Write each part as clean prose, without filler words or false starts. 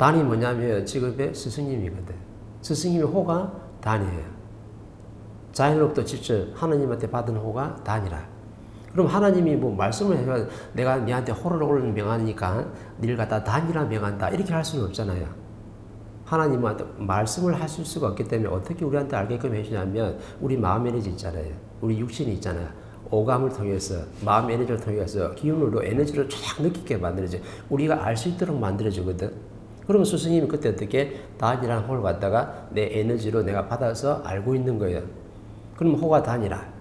단이 뭐냐면 지금의 스승님이거든. 스승님의 호가 단이에요. 자연으로부터 직접 하나님한테 받은 호가 단이라. 그럼 하나님이 뭐 말씀을 해서 내가 니한테 호를 오르는 명하니까 니를 갖다 단이라 명한다 이렇게 할 수는 없잖아요. 하나님한테 말씀을 하실 수가 없기 때문에 어떻게 우리한테 알게끔 해주냐면 우리 마음 에너지 있잖아요. 우리 육신이 있잖아요. 오감을 통해서 마음 에너지를 통해서 기운으로 에너지를 쫙 느끼게 만들어줘. 우리가 알 수 있도록 만들어주거든. 그러면 스승님이 그때 어떻게 단이라는 호를 갖다가 내 에너지로 내가 받아서 알고 있는 거예요. 그럼 호가 단이라.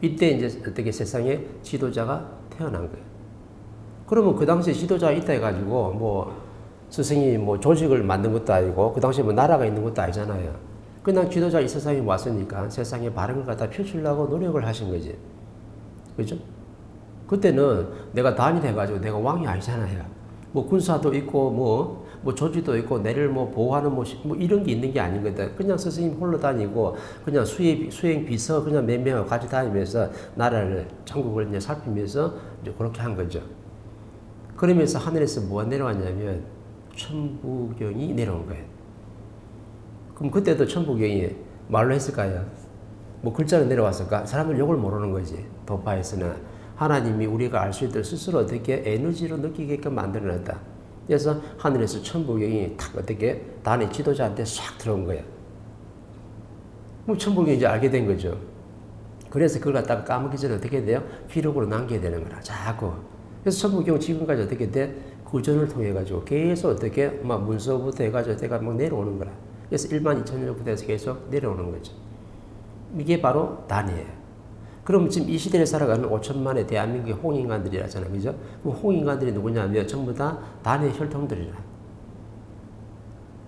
이때 이제 어떻게 세상에 지도자가 태어난 거예요. 그러면 그 당시에 지도자가 있다 해가지고 뭐 스승이 뭐 조직을 만든 것도 아니고 그 당시에 뭐 나라가 있는 것도 아니잖아요. 그냥 지도자 이 세상에 왔으니까 세상에 바른 걸 갖다 펼치려고 노력을 하신 거지. 그죠? 그때는 내가 단일해가지고 내가 왕이 아니잖아요. 뭐 군사도 있고 뭐 조직도 있고 내를 뭐 보호하는 뭐 이런 게 있는 게 아니거든. 그냥 스승님 홀로 다니고 그냥 수행 비서 그냥 몇 명하고 같이 다니면서 나라를 전국을 이제 살피면서 이제 그렇게 한 거죠. 그러면서 하늘에서 뭐가 내려왔냐면 천부경이 내려온 거예요. 그럼 그때도 천부경이 말로 했을까요? 뭐 글자로 내려왔을까? 사람들 욕을 모르는 거지. 도파에서는 하나님이 우리가 알 수 있도록 스스로 어떻게 에너지로 느끼게끔 만들어놨다. 그래서 하늘에서 천부경이 탁 어떻게 단의 지도자한테 싹 들어온 거야. 뭐 천부경이 이제 알게 된 거죠. 그래서 그걸 갖다가 까먹기 전에 어떻게 돼요? 기록으로 남겨야 되는 거라. 자꾸. 그래서 천부경 지금까지 어떻게 돼? 구전을 통해 가지고 계속 어떻게 막 문서부터 해가지고 내가 막 내려오는 거라. 그래서 1만 2천 년부터 해서 계속 내려오는 거죠. 이게 바로 단이에요. 그럼 지금 이 시대를 살아가는 5천만의 대한민국의 홍인간들이라잖아요. 그죠? 그럼 홍인간들이 누구냐면 전부 다 단의 혈통들이라.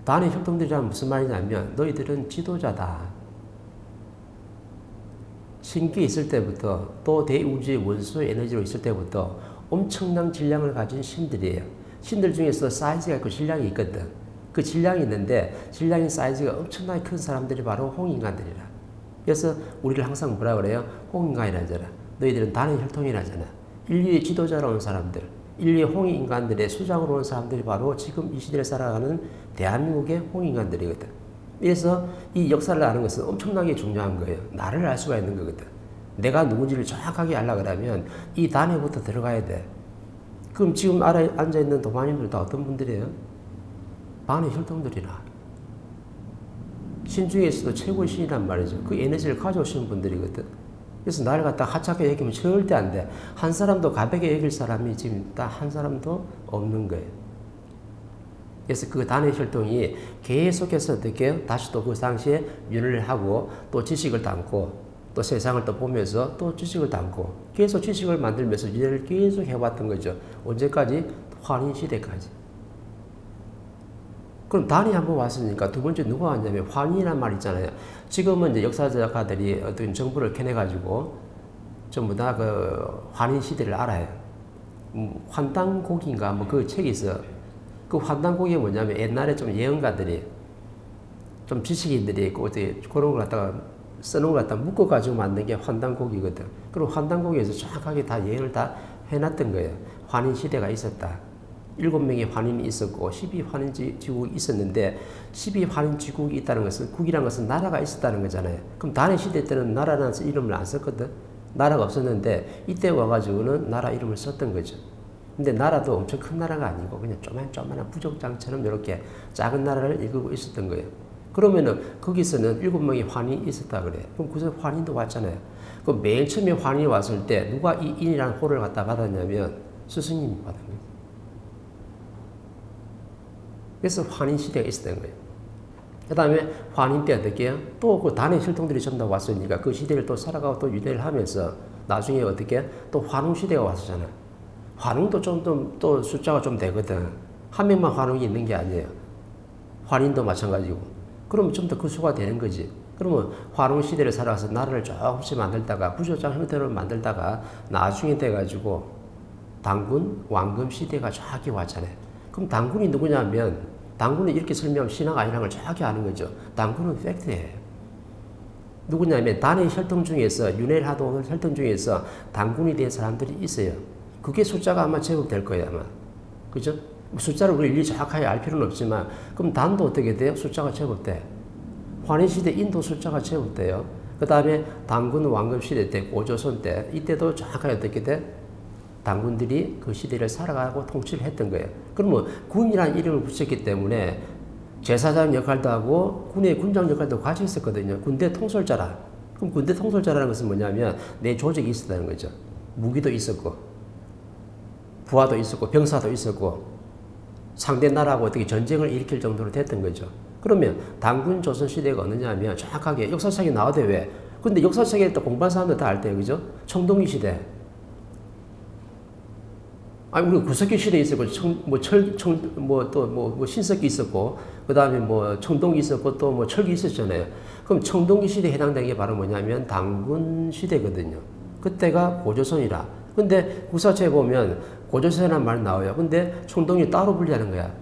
단의 혈통들이란 무슨 말이냐면 너희들은 지도자다. 신기에 있을 때부터 또 대우주의 원소의 에너지로 있을 때부터 엄청난 질량을 가진 신들이에요. 신들 중에서 사이즈가 있고 질량이 있거든. 그 질량이 있는데 질량의 사이즈가 엄청나게 큰 사람들이 바로 홍인간들이라. 그래서 우리를 항상 뭐라 그래요? 홍인간이라잖아. 너희들은 단의 혈통이라잖아. 인류의 지도자로 온 사람들, 인류의 홍인간들의 수장으로 온 사람들이 바로 지금 이 시대를 살아가는 대한민국의 홍인간들이거든. 그래서 이 역사를 아는 것은 엄청나게 중요한 거예요. 나를 알 수가 있는 거거든. 내가 누군지를 정확하게 알려고 하면 이 단에부터 들어가야 돼. 그럼 지금 앉아있는 도마님들 다 어떤 분들이에요? 단의 혈통들이라. 신 중에서도 최고의 신이란 말이죠. 그 에너지를 가져오시는 분들이거든. 그래서 나를 갖다 하찮게 여기면 절대 안 돼. 한 사람도 가볍게 여길 사람이 지금 딱 한 사람도 없는 거예요. 그래서 그 단의 혈통이 계속해서 어떻게 다시 또 그 당시에 윤회를 하고 또 지식을 담고 또 세상을 또 보면서 또 지식을 담고 계속 지식을 만들면서 윤회를 계속 해왔던 거죠. 언제까지? 환인시대까지. 그럼 단이 한번 왔으니까 두 번째 누가 왔냐면 환인이란 말 있잖아요. 지금은 이제 역사작가들이 어떤 정보를 캐내가지고 전부 다 그 환인 시대를 알아요. 환단곡인가 뭐 그 책이 있어. 그 환단곡이 뭐냐면 옛날에 좀 예언가들이 좀 지식인들이 있고 어떻게 그런 걸 갖다가 써놓은 걸 갖다 묶어가지고 만든 게 환단곡이거든. 그럼 환단곡에서 정확하게 다 예언을 다 해놨던 거예요. 환인 시대가 있었다. 7명의 환인이 있었고 12환인지국이 있었는데 12환인지국이 있다는 것은 국이라는 것은 나라가 있었다는 거잖아요. 그럼 단의 시대 때는 나라라는 이름을 안 썼거든. 나라가 없었는데 이때 와가지고는 나라 이름을 썼던 거죠. 근데 나라도 엄청 큰 나라가 아니고 그냥 조만한 부족장처럼 이렇게 작은 나라를 이끌고 있었던 거예요. 그러면은 거기서는 7명의 환인이 있었다 그래요. 그럼 그 환인도 왔잖아요. 그럼 맨 처음에 환인이 왔을 때 누가 이 인이라는 호를 갖다 받았냐면 스승님이 받은 거예요. 그래서 환인 시대가 있었던 거예요. 그 다음에 환인 때 어떻게 해요? 또 그 단의 혈통들이 전부 다 왔으니까 그 시대를 또 살아가고 또 윤회를 하면서 나중에 어떻게 또 환웅 시대가 왔었잖아요. 환웅도 좀 또 숫자가 좀 되거든. 한 명만 환웅이 있는 게 아니에요. 환인도 마찬가지고. 그러면 좀 더 그 수가 되는 거지. 그러면 환웅 시대를 살아가서 나라를 조금씩 만들다가 부조장 형태로 만들다가 나중에 돼가지고 단군, 왕금 시대가 정확히 왔잖아요. 그럼 단군이 누구냐면 단군은 이렇게 설명하면 신앙 아니라는 걸 정확히 아는 거죠. 단군은 팩트예요. 누구냐면 단의 혈통 중에서 윤회를 하던 혈통 중에서 단군이 된 사람들이 있어요. 그게 숫자가 아마 제법 될 거예요. 아마. 그죠? 숫자를 우리 일일이 정확하게 알 필요는 없지만 그럼 단도 어떻게 돼요? 숫자가 제법 돼. 환희시대 인도 숫자가 제법 돼요. 그 다음에 당군 왕급시대 때 고조선 때 이때도 정확하게 어떻게 돼? 당군들이 그 시대를 살아가고 통치를 했던 거예요. 그러면 군이라는 이름을 붙였기 때문에 제사장 역할도 하고 군의 군장 역할도 같이 있었거든요. 군대 통솔자라. 그럼 군대 통솔자라는 것은 뭐냐면 내 조직이 있었다는 거죠. 무기도 있었고 부하도 있었고 병사도 있었고 상대 나라하고 어떻게 전쟁을 일으킬 정도로 됐던 거죠. 그러면 당군 조선시대가 어느냐면 정확하게 역사책에 나와도 왜? 근데 역사책에 또 공부한 사람들 다 알 때요. 그죠? 청동기 시대. 아니, 우리 구석기 시대 있었고, 신석기 있었고, 그 다음에 뭐 청동기 있었고, 또 뭐 철기 있었잖아요. 그럼 청동기 시대에 해당되는 게 바로 뭐냐면 당군 시대거든요. 그때가 고조선이라. 근데 국사책에 보면 고조선이라는 말 나와요. 근데 청동기 따로 분리하는 거야.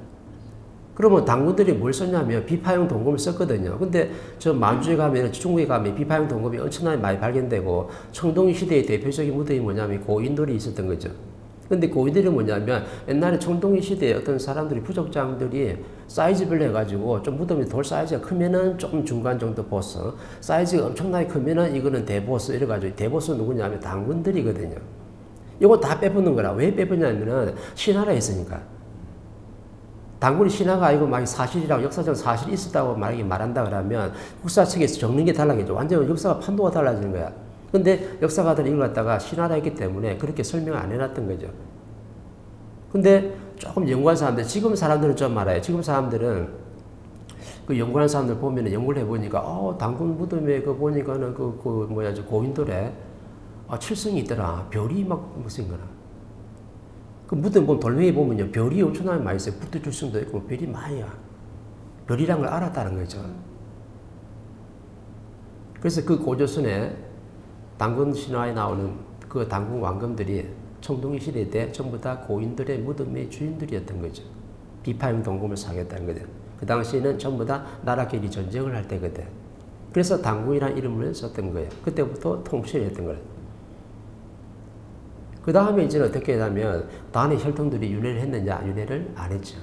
그러면 당군들이 뭘 썼냐면 비파용 동검을 썼거든요. 근데 저 만주에 가면, 중국에 가면 비파용 동검이 엄청나게 많이 발견되고, 청동기 시대의 대표적인 무덤이 뭐냐면 고인돌이 있었던 거죠. 근데 고인돌이 뭐냐면 옛날에 청동기 시대에 어떤 사람들이 부족장들이 사이즈별로 해가지고 좀 무덤이 돌 사이즈가 크면은 좀 중간 정도 보스, 사이즈가 엄청나게 크면은 이거는 대보스 이래가지고 대보스 누구냐면 당군들이거든요. 이거 다 빼붙는 거라. 왜 빼붙냐면은 신하라 했으니까. 당군이 신하가 아니고 막 사실이라고 역사적 사실이 있었다고 말한다 그러면 국사책에서 적는 게 달라지죠. 완전 역사가 판도가 달라지는 거야. 근데 역사가들이 이걸 갖다가 신하라 했기 때문에 그렇게 설명을 안 해놨던 거죠. 근데 조금 연구한 사람들, 지금 사람들은 좀 알아요. 지금 사람들은 그 연구하는 사람들 보면은 연구를 해보니까, 당군 무덤에 그 보니까는 고인돌에 칠성이 있더라. 별이 막 무슨 거나. 그 무덤 보면 돌멩이 보면요. 별이 엄청나게 많이 있어요. 북두칠성도 있고 별이 많이야. 별이란 걸 알았다는 거죠. 그래서 그 고조선에 당군 신화에 나오는 그 당군 왕검들이 청동기 시대 때 전부 다 고인들의 무덤의 주인들이었던 거죠. 비파용 동검을 사겠다는 거든. 그 당시에는 전부 다 나라끼리 전쟁을 할 때거든. 그래서 당군이라는 이름을 썼던 거예요. 그때부터 통치를 했던 거예요. 그 다음에 이제는 어떻게 하냐면 단의 혈통들이 윤회를 했느냐? 윤회를 안 했죠.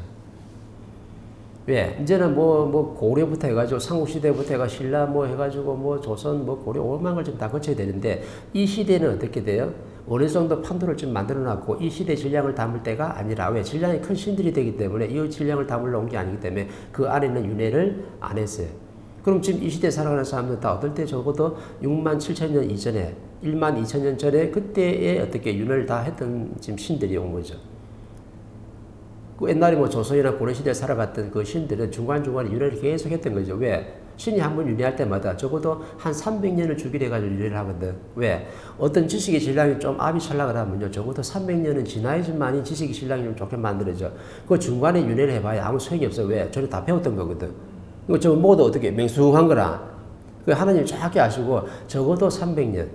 왜? 이제는 고려부터 해가지고 삼국시대부터 해가 신라 해가지고 조선 고려 오만 걸 좀 다 거쳐야 되는데 이 시대는 어떻게 돼요? 어느 정도 판도를 좀 만들어 놨고 이 시대 질량을 담을 때가 아니라 왜? 질량이 큰 신들이 되기 때문에 이 질량을 담으러 온 게 아니기 때문에 그 안에는 윤회를 안 했어요. 그럼 지금 이 시대에 살아가는 사람들 다 어떨 때 적어도 6만 7천 년 이전에 1만 2천 년 전에 그때에 어떻게 윤회를 다 했던 지금 신들이 온 거죠. 그 옛날에 조선이나 고려시대에 살아갔던 그 신들은 중간중간에 윤회를 계속 했던 거죠. 왜? 신이 한 번 윤회할 때마다 적어도 한 300년을 주기로 해가지고 윤회를 하거든. 왜? 어떤 지식의 질량이 좀 압이 찰라 그러면요. 적어도 300년은 지나야지만이 지식의 질량이 좀 좋게 만들어져. 그 중간에 윤회를 해봐야 아무 소용이 없어. 왜? 저를 다 배웠던 거거든. 이거 저거 먹어도 어떻게 맹숭한 거라. 그 하나님 정확히 아시고 적어도 300년.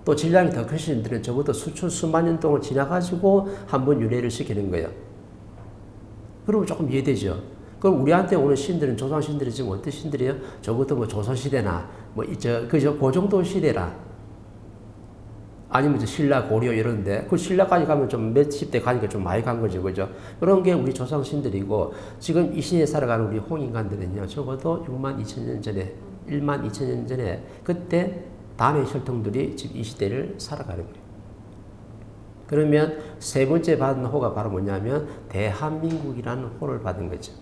또 질량이 더 큰 신들은 적어도 수만 년 동안 지나가지고 한 번 윤회를 시키는 거예요. 그러면 조금 이해되죠. 그럼 우리한테 오는 신들은 조상 신들이 지금 어떤 신들이에요? 적어도 조선 시대나 그 정도 시대라. 아니면 신라 고려 이런데 그 신라까지 가면 좀 몇십 대 가니까 좀 많이 간 거죠, 그죠? 그런 게 우리 조상 신들이고 지금 이 시대에 살아가는 우리 홍인간들은요 적어도 6만 2천 년 전에 1만 2천 년 전에 그때 단의 혈통들이 지금 이 시대를 살아가는 거예요. 그러면 세 번째 받은 호가 바로 뭐냐면 대한민국이라는 호를 받은 거죠.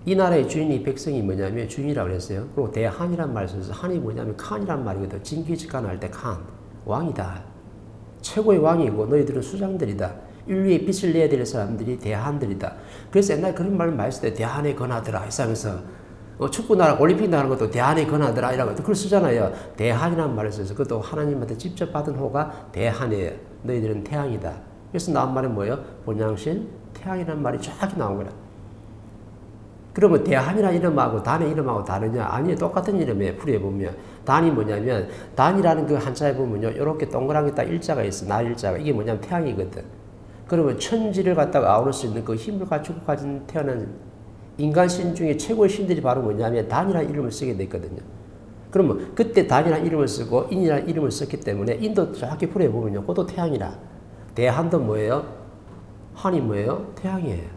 이 나라의 주인이 백성이 뭐냐면 주인이라고 그랬어요. 그리고 대한이란 말을 써서 한이 뭐냐면 칸이란 말이거든. 징기즈칸 할 때 칸, 왕이다. 최고의 왕이고 너희들은 수장들이다. 인류에 빛을 내야 될 사람들이 대한들이다. 그래서 옛날에 그런 말을 많이 쓸 때 대한에 권하더라 이상해서 축구 나라 올림픽 나가는 것도 대한에 권하더라 이라고 그걸 쓰잖아요. 대한이라는 말을 써서 그것도 하나님한테 직접 받은 호가 대한이에요. 너희들은 태양이다. 그래서 나온 말이 뭐예요? 본양신 태양이라는 말이 정확히 나온 거라. 그러면 대한이라는 이름하고 단의 이름하고 다르냐? 아니에요. 똑같은 이름이에요. 풀이해보면. 단이 뭐냐면 단이라는 그 한자에 보면요. 이렇게 동그란 게 딱 일자가 있어. 날 일자가. 이게 뭐냐면 태양이거든. 그러면 천지를 갖다가 아우를 수 있는 그 힘을 가지고 가진 태어난 인간 신 중에 최고의 신들이 바로 뭐냐면 단이라는 이름을 쓰게 됐거든요. 그러면 그때 단이라는 이름을 쓰고 인이라는 이름을 썼기 때문에 인도 정확히 풀이해보면요. 그것도 태양이라. 대한도 뭐예요? 한이 뭐예요? 태양이에요.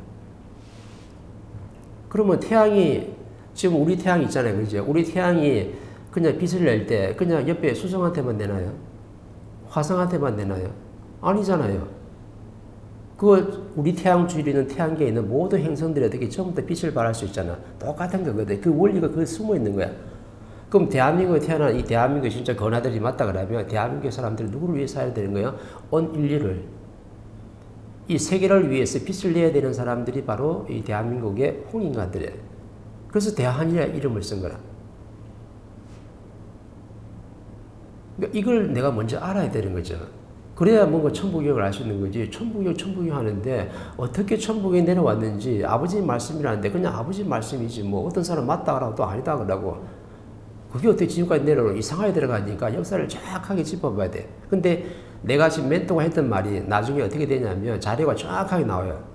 그러면 태양이 지금 우리 태양 있잖아요. 그죠? 우리 태양이 그냥 빛을 낼 때 그냥 옆에 수성한테만 내나요? 화성한테만 내나요? 아니잖아요. 그 우리 태양 주위에 있는 태양계에 있는 모든 행성들에게 전부 다 빛을 발할 수 있잖아. 똑같은 거거든. 그 원리가 거기 숨어 있는 거야. 그럼 대한민국에 태어난 이 대한민국에 진짜 건아들이 맞다 그러면 대한민국 사람들이 누구를 위해 살아야 되는 거예요? 온 인류를. 이 세계를 위해서 빛을 내야 되는 사람들이 바로 이 대한민국의 홍인간들이에요. 그래서 대한이라는 이름을 쓴 거라. 그러니까 이걸 내가 먼저 알아야 되는 거죠. 그래야 뭔가 천부경을 알 수 있는 거지. 천부경 하는데 어떻게 천부경이 내려왔는지 아버지 말씀이라는데 그냥 아버지 말씀이지 뭐 어떤 사람 맞다 그러고 또 아니다 그러고 그게 어떻게 지금까지 내려오고 이상하게 들어가니까 역사를 정확하게 짚어봐야 돼. 근데 내가 지금 멘토가 했던 말이 나중에 어떻게 되냐면 자료가 정확하게 나와요.